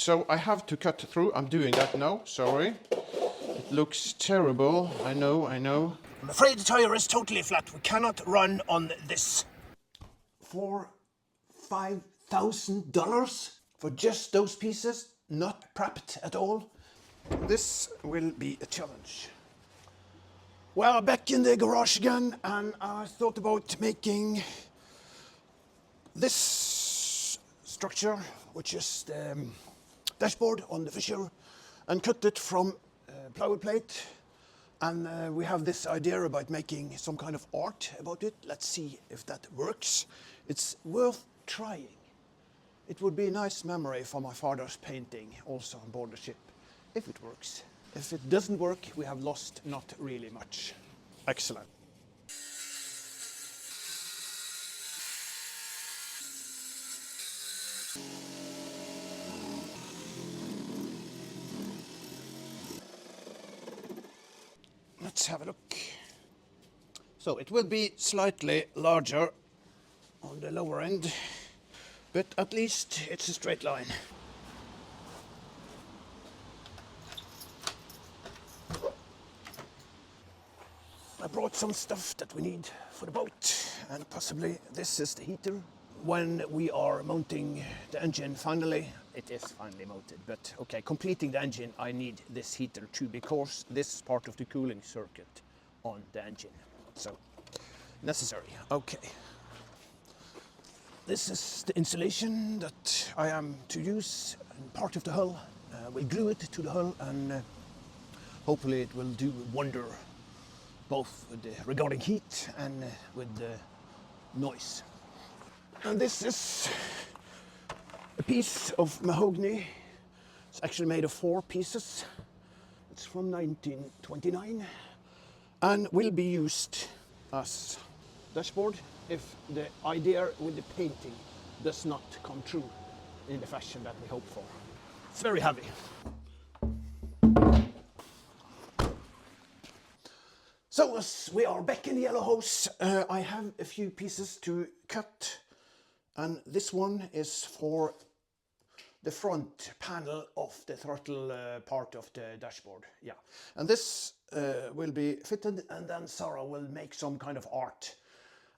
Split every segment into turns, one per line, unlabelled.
so I have to cut through. I'm doing that now, sorry. It looks terrible, I know.
I'm afraid the tire is totally flat. We cannot run on this.
For $5,000 for just those pieces, not prepped at all. This will be a challenge. Well, back in the garage again, and I thought about making this structure, which is the dashboard on the Fisher, and cut it from plywood plate. And we have this idea about making some kind of art about it. Let's see if that works. It's worth trying. It would be a nice memory for my father's painting also on board the ship, if it works. If it doesn't work, we have lost not really much. Excellent. Let's have a look. So it will be slightly larger on the lower end, but at least it's a straight line. I brought some stuff that we need for the boat, and possibly this is the heater. When we are mounting the engine finally, it is finally mounted, but okay, completing the engine, I need this heater too, because this is part of the cooling circuit on the engine. So, necessary. Okay. This is the insulation that I am to use, and part of the hull. We'll glue it to the hull, and hopefully it will do a wonder, both with regarding heat and with the noise. And this is a piece of mahogany. It's actually made of 4 pieces. It's from 1929 and will be used as dashboard if the idea with the painting does not come true in the fashion that we hope for. It's very heavy. So as we are back in the yellow hose, I have a few pieces to cut, and this one is for the front panel of the throttle part of the dashboard. Yeah, and this will be fitted, and then Sarah will make some kind of art,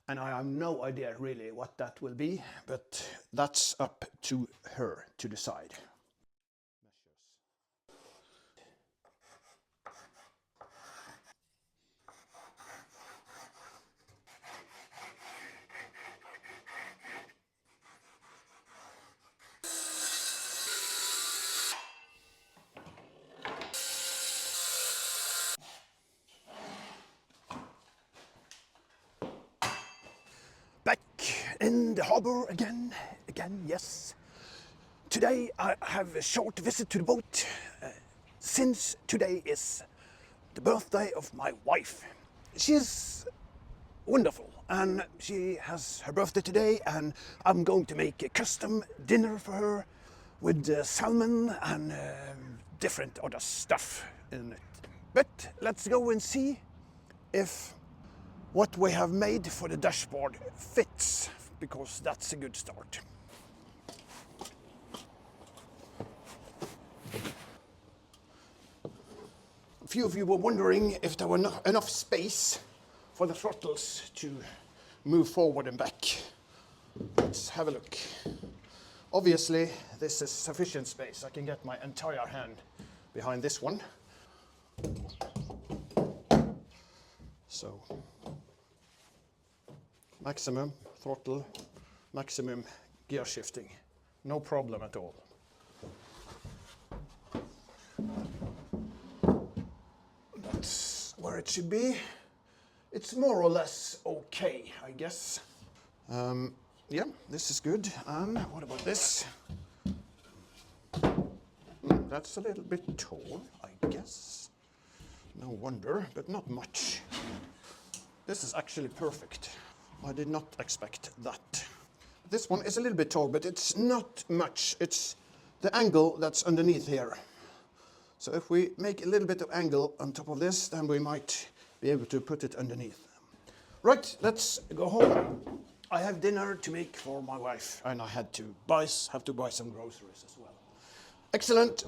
and I have no idea really what that will be, but that's up to her to decide. Back in the harbor again, yes. Today I have a short visit to the boat, since today is the birthday of my wife. She is wonderful, and she has her birthday today, and I'm going to make a custom dinner for her with salmon and different other stuff in it. But let's go and see if what we have made for the dashboard fits, because that's a good start. A few of you were wondering if there were enough space for the throttles to move forward and back. Let's have a look. Obviously, this is sufficient space. I can get my entire hand behind this one. So, maximum throttle, maximum gear shifting. No problem at all. That's where it should be. It's more or less okay, I guess. Yeah, this is good. And what about this? That's a little bit tall, I guess. No wonder, but not much. This is actually perfect. I did not expect that. This one is a little bit tall, but it's not much. It's the angle that's underneath here. So if we make a little bit of angle on top of this, then we might be able to put it underneath. Right, let's go home. I have dinner to make for my wife, and I have to buy some groceries as well. Excellent.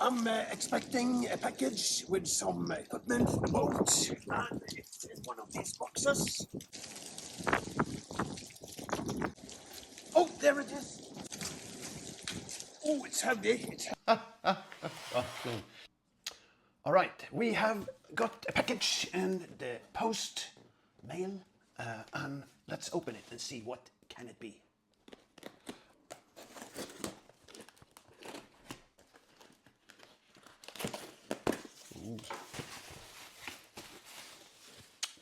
I'm expecting a package with some equipment for the boat, and it's in one of these boxes. Oh, there it is. Oh, it's heavy.
All right, we have got a package in the post mail, and let's open it and see what can it be. Ooh.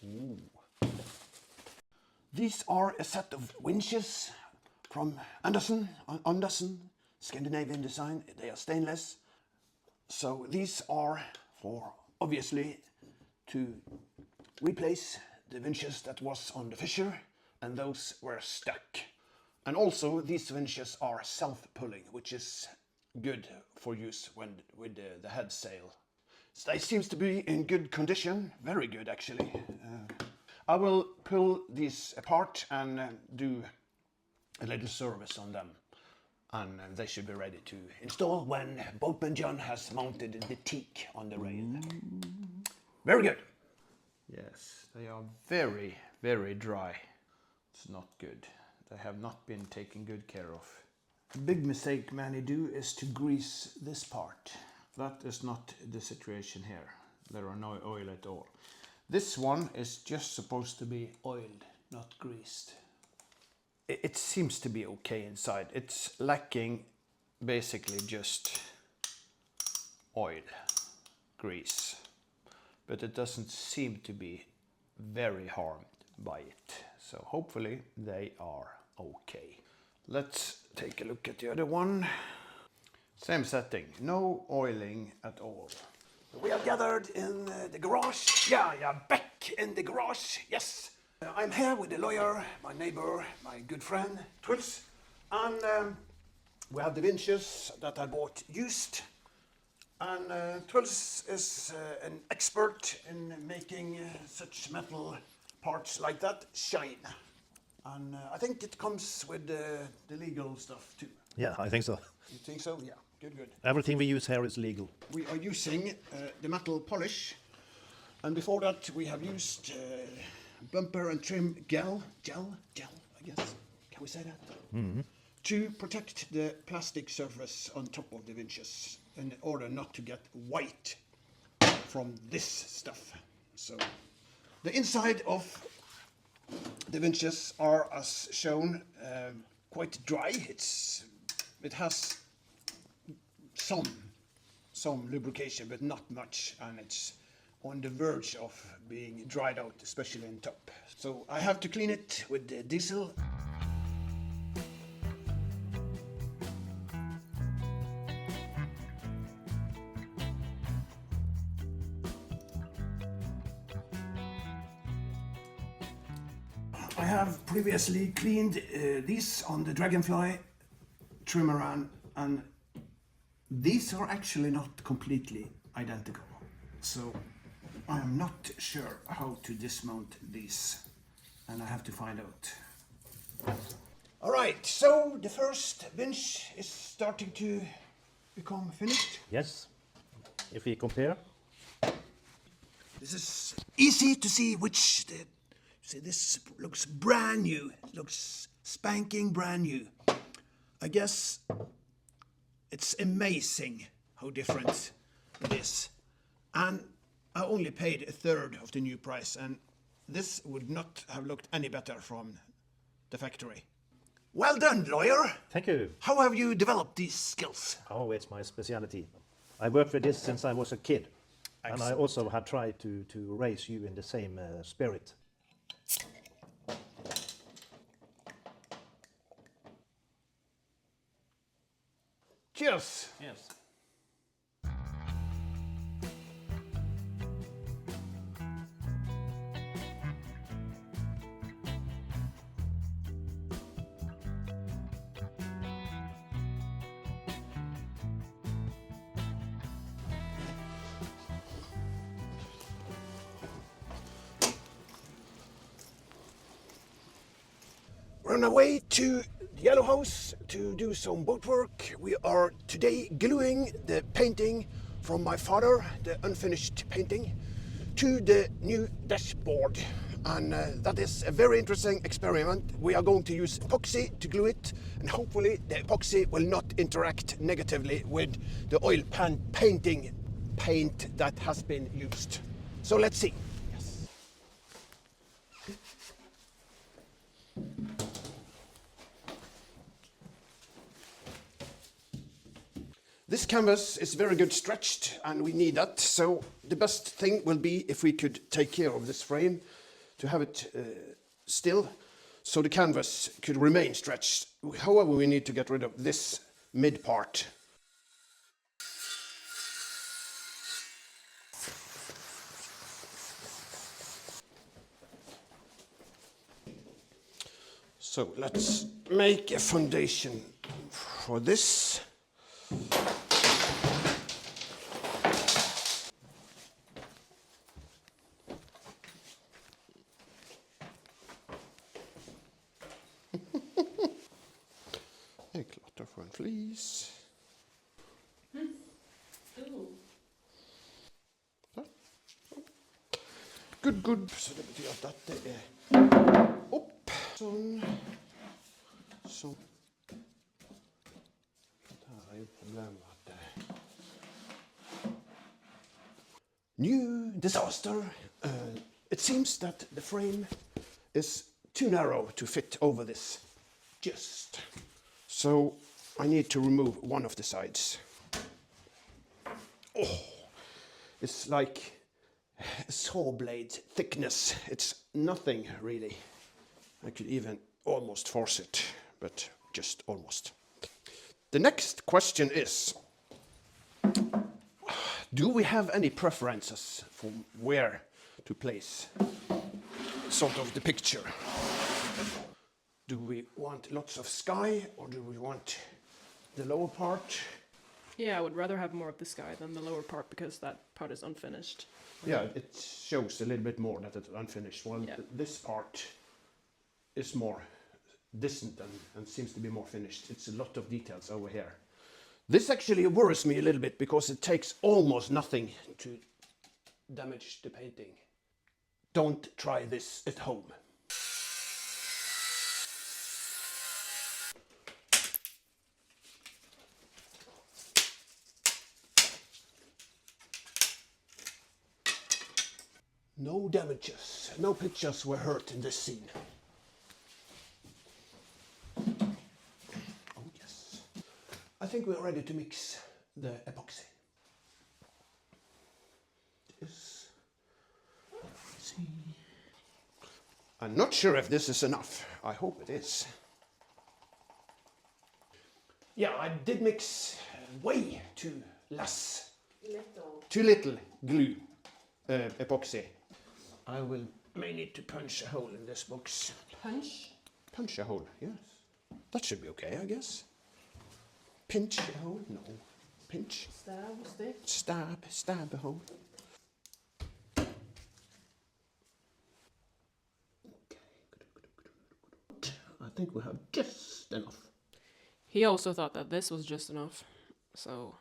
Ooh. These are a set of winches from Anderson, Scandinavian design. They are stainless. So these are for, obviously, to replace the winches that was on the Fisher, and those were stuck. And also these winches are self-pulling, which is good for use when with the head sail. So it seems to be in good condition, very good actually. I will pull these apart and do a little service on them, and they should be ready to install when Boatman John has mounted the teak on the rail. Very good. Yes, they are very, very dry. It's not good. They have not been taken good care of. The big mistake many do is to grease this part. That is not the situation here. There are no oil at all. This one is just supposed to be oiled, not greased. It seems to be okay inside. It's lacking basically just oil, grease, but it doesn't seem to be very harmed by it. So hopefully they are okay. Let's take a look at the other one. Same setting, no oiling at all.
We are gathered in the garage. Yeah, back in the garage, yes. I'm here with the lawyer, my neighbor, my good friend, Truls. And we have the winches that I bought used. And Truls is an expert in making such metal parts like that shine. And I think it comes with the legal stuff too.
Yeah, I think so.
You think so? Yeah, good.
Everything we use here is legal.
We are using the metal polish, and before that we have used bumper and trim gel, I guess. Can we say that? Mm-hmm. To protect the plastic surface on top of the winches in order not to get white from this stuff. So the inside of the winches are, as shown, quite dry. It has some lubrication, but not much, and it's on the verge of being dried out, especially in top. So I have to clean it with the diesel. I have previously cleaned these on the Dragonfly trimmer, and these are actually not completely identical. So I am not sure how to dismount these, and I have to find out. All right, so the first winch is starting to become finished.
Yes, if we compare.
This is easy to see which see, this looks brand new. It looks spanking brand new. I guess it's amazing how different it is. And I only paid a third of the new price, and this would not have looked any better from the factory. Well done, lawyer.
Thank you.
How have you developed these skills?
Oh, it's my specialty. I worked with this since I was a kid.
Excellent.
And I also had tried to raise you in the same spirit.
Cheers!
Yes.
We're on our way to
the yellow house to do some boat work. We are today gluing the painting from my father, the unfinished painting, to the new dashboard. And that is a very interesting experiment. We are going to use epoxy to glue it, and hopefully the epoxy will not interact negatively with the oil painting paint that has been used. So let's see. Yes. This canvas is very good stretched, and we need that. So the best thing will be if we could take care of this frame to have it still, so the canvas could remain stretched. However, we need to get rid of this mid part. So let's make a foundation for this. A clutter for fleece. Good. Så det betyr at dette er opp. Sånn. Sånn. Her er jo problemet at new disaster. It seems that the frame is too narrow to fit over this. Just. So I need to remove one of the sides. Oh, it's like a saw blade thickness. It's nothing really. I could even almost force it, but just almost. The next question is, do we have any preferences for where to place sort of the picture? Do we want lots of sky, or do we want the lower part?
Yeah, I would rather have more of the sky than the lower part, because that part is unfinished.
Yeah, it shows a little bit more that it's unfinished. Well,
Yeah.
this part is more distant and seems to be more finished. It's a lot of details over here. This actually worries me a little bit because it takes almost nothing to damage the painting. Don't try this at home. No damages, no pictures were hurt in this scene. Oh yes. I think we're ready to mix the epoxy. Let's see. I'm not sure if this is enough. I hope it is. Yeah, I did mix way too little glue, epoxy. I may need to punch a hole in this box. Punch a hole, yes. That should be okay, I guess. Pinch a hole? No. Pinch. Stab a hole. Okay, good. I think we have just enough.
He also thought that this was just enough, so...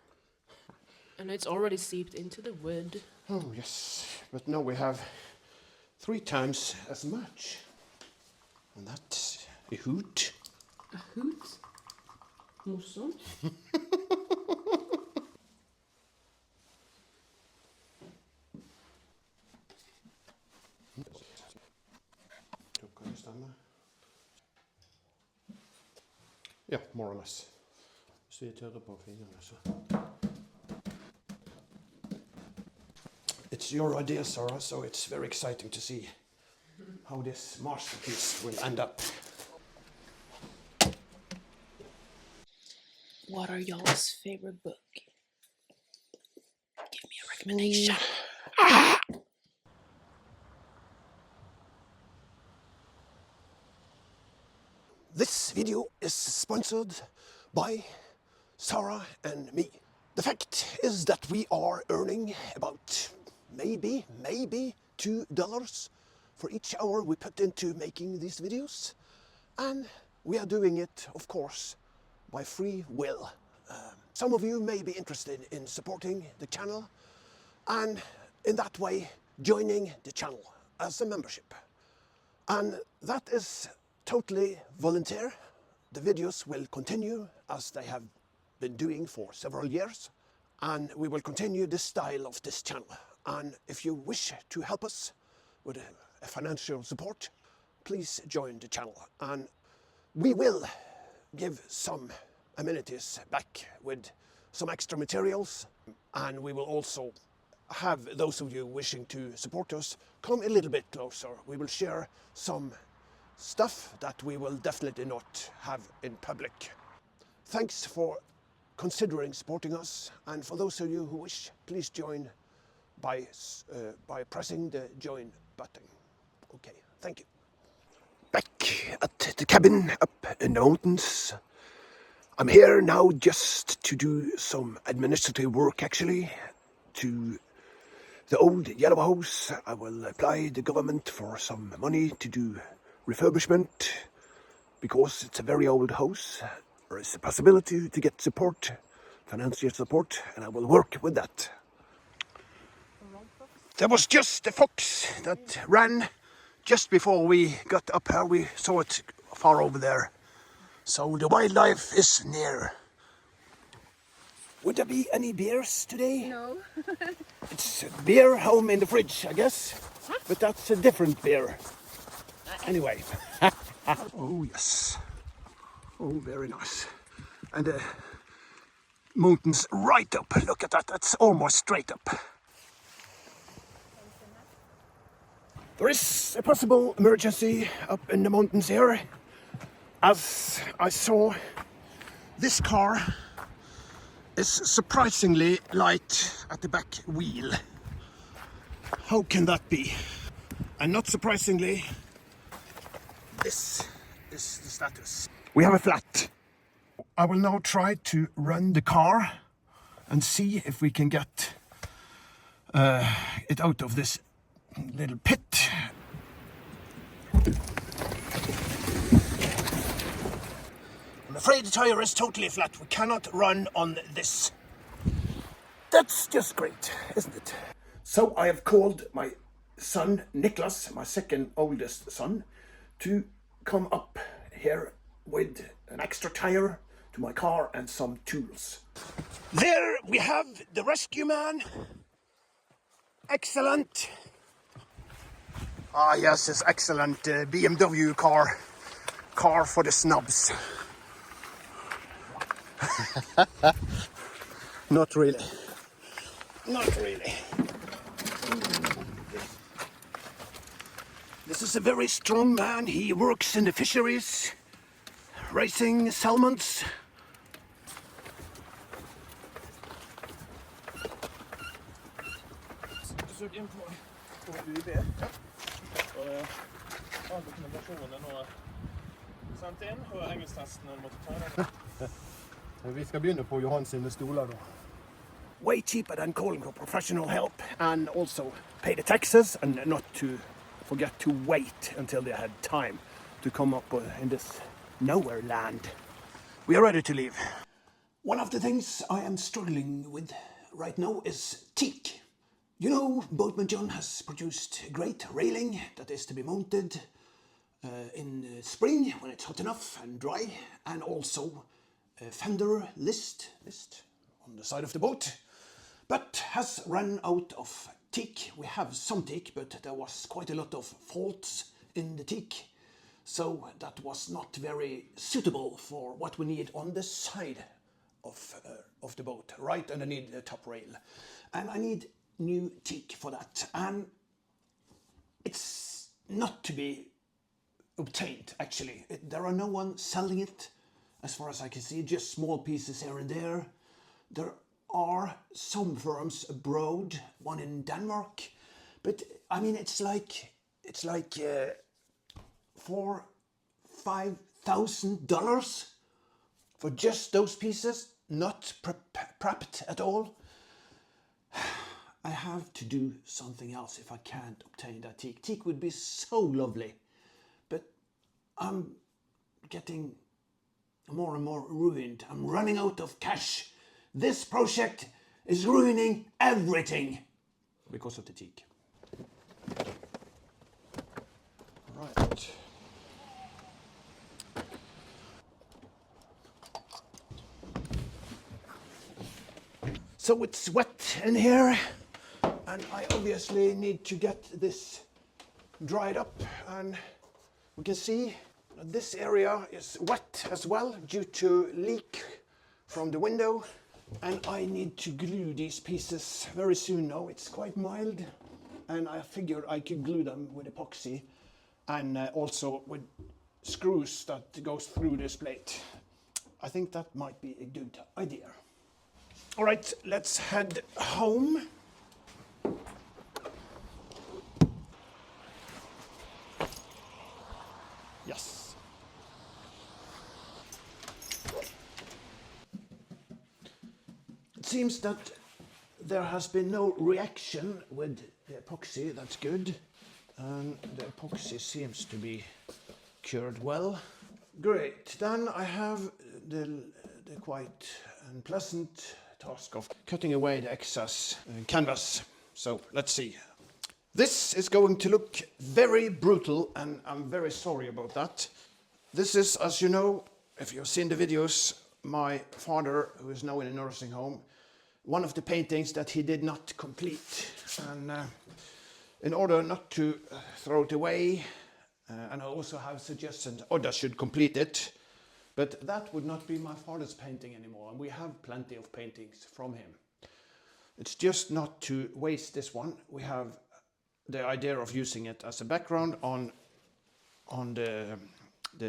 And it's already seeped into the wood.
Oh, yes. But now we have 3 times as much. And that's a hoot.
A hoot? Morsomt.
Yeah, more or less. Så jag tørrer på fingrene, så. It's your idea, Sarah, so it's very exciting to see how this masterpiece will end up.
What are y'all's favorite book? Give me a recommendation.
This video is sponsored by Sarah and me. The fact is that we are earning about maybe $2 for each hour we put into making these videos. And We are doing it, of course, by free will. Some of you may be interested in supporting the channel and in that way joining the channel as a membership. And that is totally volunteer. The videos will continue as they have been doing for several years, and we will continue this style of this channel. And if you wish to help us with a financial support, please join the channel. And we will give some amenities back with some extra materials, and we will also have those of you wishing to support us come a little bit closer. We will share some stuff that we will definitely not have in public. Thanks for considering supporting us, and for those of you who wish, please join by pressing the join button. Okay, thank you. Back at the cabin up in the mountains. I'm here now just to do some administrative work actually to the old yellow house. I will apply the government for some money to do refurbishment because it's a very old house. There is a possibility to get support, financial support, and I will work with that. There was just a fox that ran just before we got up here. We saw it far over there. So the wildlife is near. Would there be any beers today?
No.
It's beer home in the fridge, I guess. But that's a different beer. Anyway. Oh, yes. Oh, very nice. And the mountains right up. Look at that. That's almost straight up. There is a possible emergency up in the mountains here. As I saw, this car is surprisingly light at the back wheel. How can that be? And not surprisingly, this is the status. We have a flat. I will now try to run the car and see if we can get it out of this little pit. I'm afraid the tire is totally flat. We cannot run on this. That's just great, isn't it? So I have called my son Niklas, my second oldest son, to come up here with an extra tire to my car and some tools. There we have the rescue man. Excellent. Ah yes, it's excellent BMW car for the snobs. Not really. Not really. This is a very strong man. He works in the fisheries, raising salmons.
Søk inn på UiB. All dokumentasjonen og sendt inn, og engelsktestene måtte ta den.
Vi skal begynne på Johan sine stoler da. Way cheaper than calling for professional help, and also pay the taxes and not to forget to wait until they had time to come up in this nowhere land. We are ready to leave. One of the things I am struggling with right now is teak. You know, Boatman John has produced a great railing that is to be mounted in spring when it's hot enough and dry, and also a fender list on the side of the boat, but has run out of teak. We have some teak, but there was quite a lot of faults in the teak, so that was not very suitable for what we need on the side of the boat, right underneath the top rail. And I need new teak for that, and it's not to be obtained actually. There are no one selling it as far as I can see, just small pieces here and there. There are some firms abroad, one in Denmark, but I mean it's like $4,000-5,000 for just those pieces, not prepped at all. I have to do something else if I can't obtain that teak. Teak would be so lovely, but I'm getting
more and more ruined. I'm running out of cash. This project is ruining everything because of the teak.
Right. So it's wet in here, and I obviously need to get this dried up, and we can see that this area is wet as well due to leak from the window, and I need to glue these pieces very soon now. It's quite mild, and I figured I could glue them with epoxy and also with screws that goes through this plate. I think that might be a good idea. All right, let's head home. Yes. It seems that there has been no reaction with the epoxy. That's good. And the epoxy seems to be cured well. Great. Then I have the quite unpleasant task of cutting away the excess canvas. So let's see. This is going to look very brutal, and I'm very sorry about that. This is, as you know, if you've seen the videos, my father, who is now in a nursing home, one of the paintings that he did not complete. And in order not to throw it away, and I also have suggested others should complete it, but that would not be my father's painting anymore, and we have plenty of paintings from him. It's just not to waste this one. We have the idea of using it as a background on the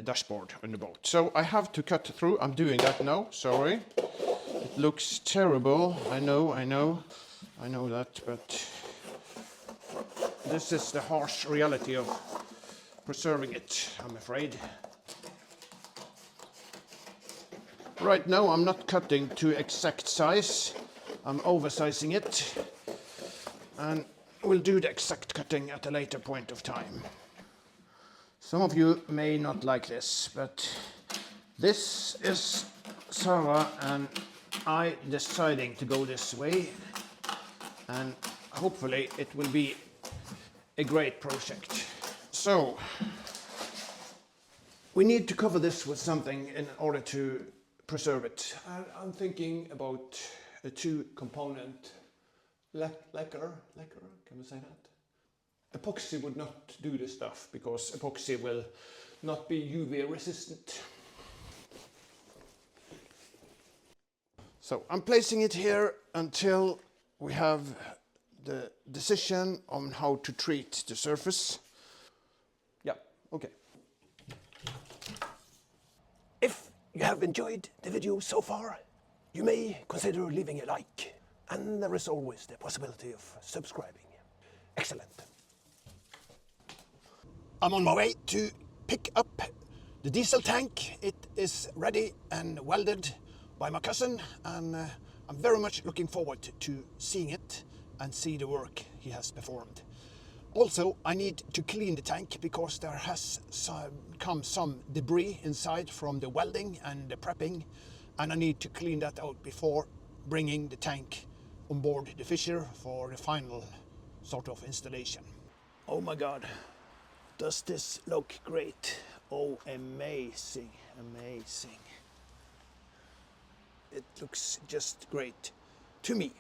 dashboard on the boat. So I have to cut through. I'm doing that now, sorry. It looks terrible, I know that, but this is the harsh reality of preserving it, I'm afraid. Right now I'm not cutting to exact size, I'm oversizing it, and we'll do the exact cutting at a later point of time. Some of you may not like this, but this is Sarah and I deciding to go this way, and hopefully it will be a great project. So we need to cover this with something in order to preserve it. I'm thinking about a two-component lacquer, can we say that? Epoxy would not do this stuff because epoxy will not be UV resistant. So I'm placing it here until we have the decision on how to treat the surface. Yeah, okay.
If you have enjoyed the video so far, you may consider leaving a like, and there is always the possibility of subscribing. Excellent. I'm on my way to pick up the diesel tank. It is ready and welded by my cousin, and I'm very much looking forward to seeing it and see the work he has performed. Also, I need to clean the tank because there has come some debris inside from the welding and the prepping, and I need to clean that out before bringing the tank on board the Fisher for the final sort of installation. Oh my God, does this look great? Oh, amazing, amazing. It looks just great to me.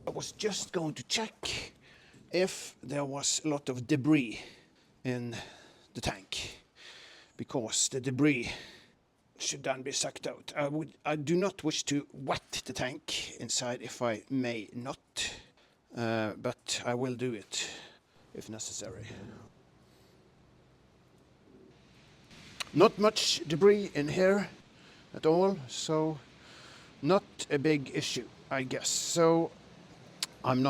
I was just going to check if there was a lot of debris in the tank, because the debris should then be sucked out. I do not wish to wet the tank inside if I may not, but I will do it if necessary. Not much debris in here at all, so not a big issue, I guess. So I'm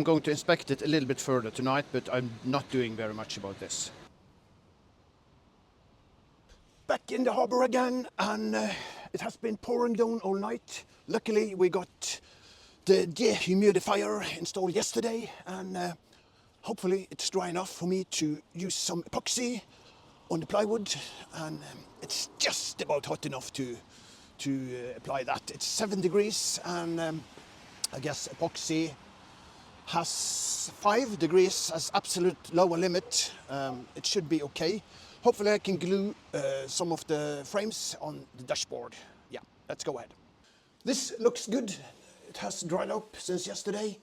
going to inspect it a little bit further tonight, but I'm not doing very much about this. Back in the harbor again, and it has been pouring down all night. Luckily we got the dehumidifier installed yesterday, and hopefully it's dry enough for me to use some epoxy on the plywood, and it's just about hot enough to apply that. It's 7 degrees, and I guess epoxy has 5 degrees as absolute lower limit. It should be okay. Hopefully I can glue some of the frames on the dashboard. Yeah, let's go ahead. This looks good. It has dried up since yesterday.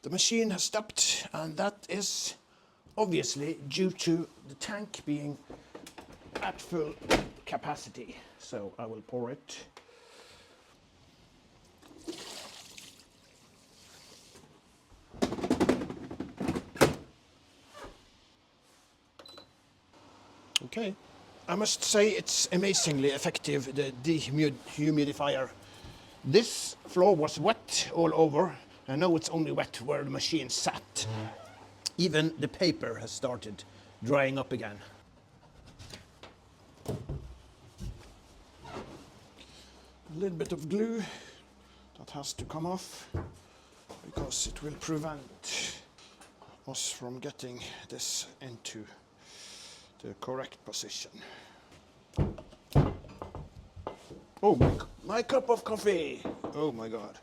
The machine has stopped, and that is obviously due to the tank being at full capacity. So I will pour it. Okay. I must say it's amazingly effective, the dehumidifier. This floor was wet all over. I know it's only wet where the machine sat. Even the paper has started drying up again. A little bit of glue that has to come off because it will prevent us from getting this into the correct position. Oh, my cup of coffee! Oh my God.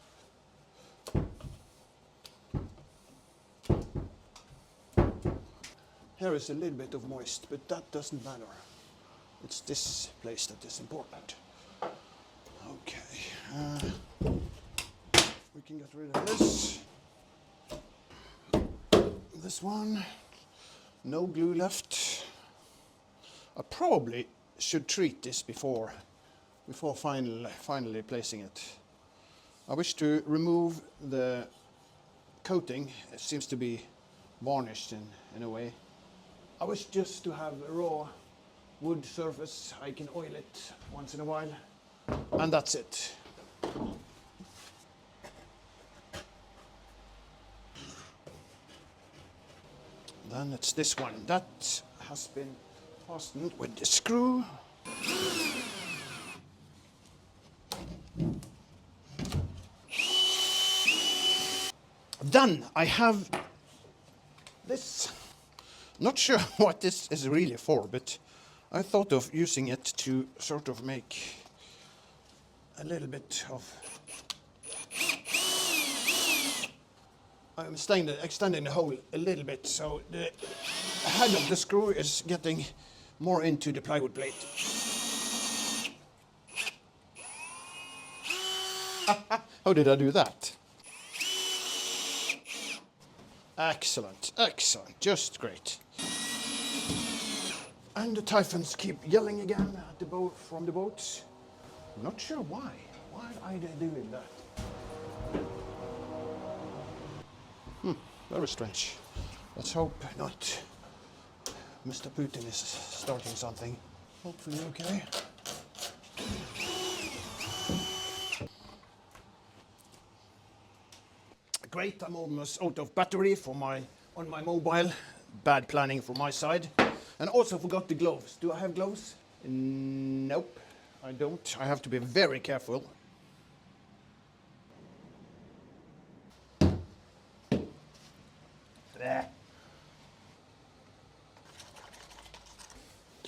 Here is a little bit of moist, but that doesn't matter. It's this place that is important. Okay, we can get rid of this. This one, no glue left. I probably should treat this before finally placing it. I wish to remove the coating. It seems to be varnished in a way. I wish just to have a raw wood surface. I can oil it once in a while, and that's it. Then it's this one. That has been fastened with the screw. Then I have this. Not sure what this is really for, but I thought of using it to sort of make a little bit of... I'm extending the hole a little bit, so the head of the screw is getting more into the plywood plate. How did I do that? Excellent, excellent, just great. And the typhons keep yelling again at the boat, from the boats. Not sure why. Why are they doing that? Very strange. Let's hope not. Mr. Putin is starting something. Hopefully okay. Great, I'm almost out of battery on my mobile. Bad planning from my side. And also forgot the gloves. Do I have gloves? Nope, I don't. I have to be very careful. There.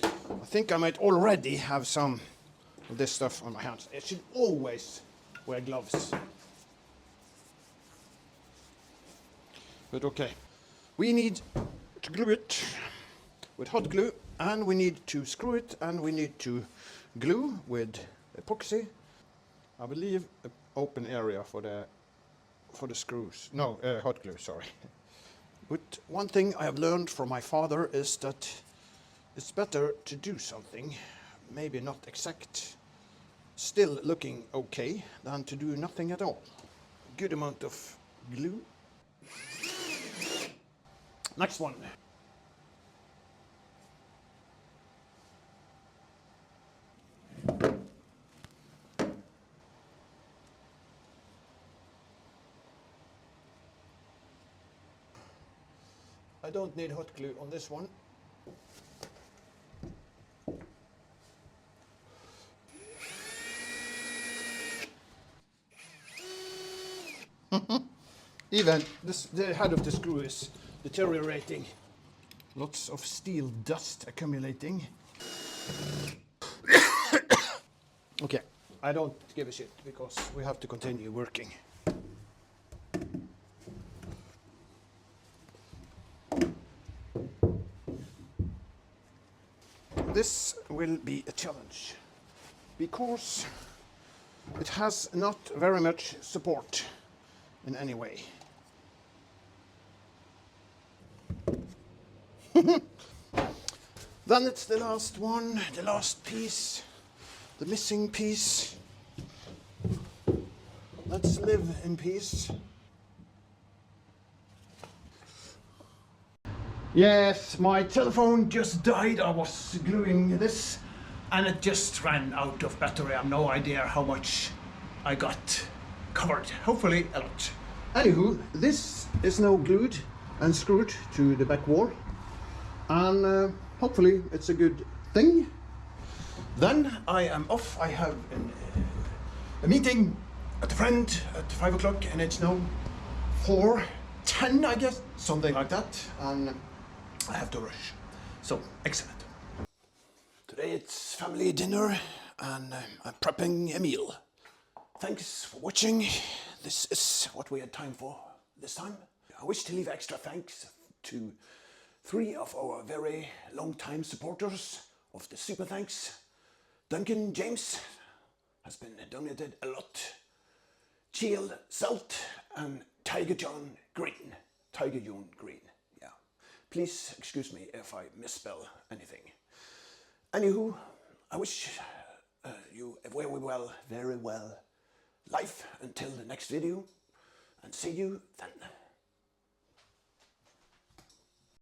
I think I might already have some of this stuff on my hands. I should always wear gloves. But okay. We need to glue it with hot glue, and we need to screw it, and we need to glue with epoxy. I believe an open area for the screws. No, hot glue, sorry. But one thing I have learned from my father is that it's better to do something, maybe not exact, still looking okay, than to do nothing at all. Good amount of glue. Next one. I don't need hot glue on this one. Even the head of the screw is
deteriorating. Lots of steel dust accumulating. Okay, I don't give a shit because we have to continue working. This will be a challenge because it has not very much support in any way. Then it's the last one, the last piece, the missing piece. Let's live in peace. Yes, my telephone just died. I was gluing this and it just ran out of battery. I have no idea how much I got covered. Hopefully a lot. Anywho, this is now glued and screwed to the back wall. And hopefully it's a good thing. Then I am off. I have a meeting at a friend at 5 o'clock and it's now 4:10, I guess, something like that. And I have to rush. So, excellent. Today it's family dinner and I'm prepping a meal. Thanks for watching. This is what we had time for this time. I wish to leave extra thanks to 3 of our very long-time supporters of the Super Thanks. Duncan James has been donated a lot. Chiel Salt and Tiger John Green. Tiger John Green, yeah. Please excuse me if I misspell anything. Anywho, I wish you a very well life until the next video and see you then.